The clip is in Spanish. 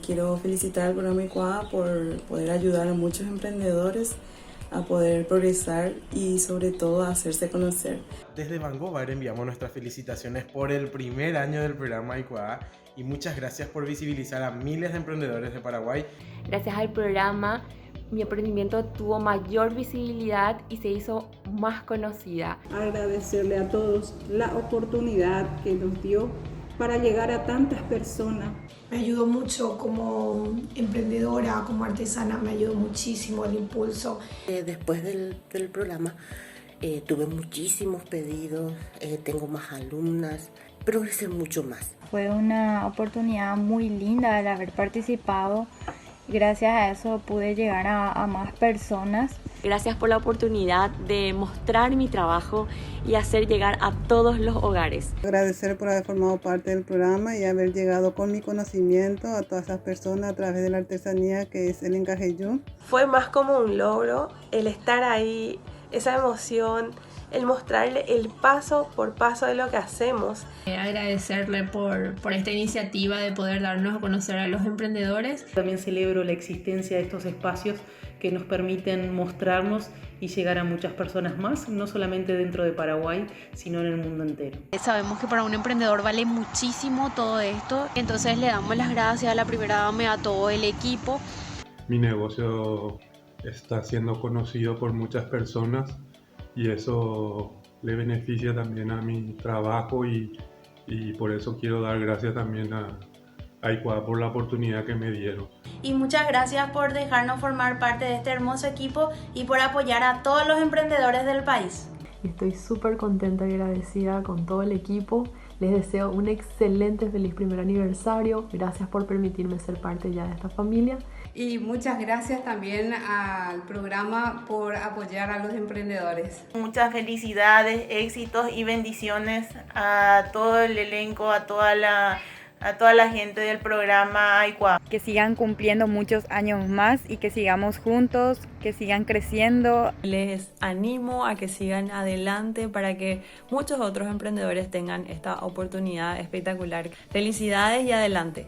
Quiero felicitar al programa ICUA por poder ayudar a muchos emprendedores a poder progresar y sobre todo a hacerse conocer. Desde Bangobar enviamos nuestras felicitaciones por el primer año del programa ICUA y muchas gracias por visibilizar a miles de emprendedores de Paraguay. Gracias al programa, mi emprendimiento tuvo mayor visibilidad y se hizo más conocida. Agradecerle a todos la oportunidad que nos dio para llegar a tantas personas. Me ayudó mucho como emprendedora, como artesana, me ayudó muchísimo el impulso. Después del programa tuve muchísimos pedidos, tengo más alumnas, progresé mucho más. Fue una oportunidad muy linda el haber participado. Gracias a eso pude llegar a más personas. Gracias por la oportunidad de mostrar mi trabajo y hacer llegar a todos los hogares. Agradecer por haber formado parte del programa y haber llegado con mi conocimiento a todas esas personas a través de la artesanía que es el encajeyú. Fue más como un logro el estar ahí, esa emoción, el mostrarle el paso por paso de lo que hacemos. Agradecerle por esta iniciativa de poder darnos a conocer a los emprendedores. También celebro la existencia de estos espacios que nos permiten mostrarnos y llegar a muchas personas más, no solamente dentro de Paraguay, sino en el mundo entero. Sabemos que para un emprendedor vale muchísimo todo esto, entonces le damos las gracias a la primera dama y a todo el equipo. Mi negocio está siendo conocido por muchas personas y eso le beneficia también a mi trabajo y por eso quiero dar gracias también a ICUA por la oportunidad que me dieron. Y muchas gracias por dejarnos formar parte de este hermoso equipo y por apoyar a todos los emprendedores del país. Estoy súper contenta y agradecida con todo el equipo. Les deseo un excelente feliz primer aniversario. Gracias por permitirme ser parte ya de esta familia. Y muchas gracias también al programa por apoyar a los emprendedores. Muchas felicidades, éxitos y bendiciones a todo el elenco, a toda la gente del programa ICUA. Que sigan cumpliendo muchos años más y que sigamos juntos, que sigan creciendo. Les animo a que sigan adelante para que muchos otros emprendedores tengan esta oportunidad espectacular. Felicidades y adelante.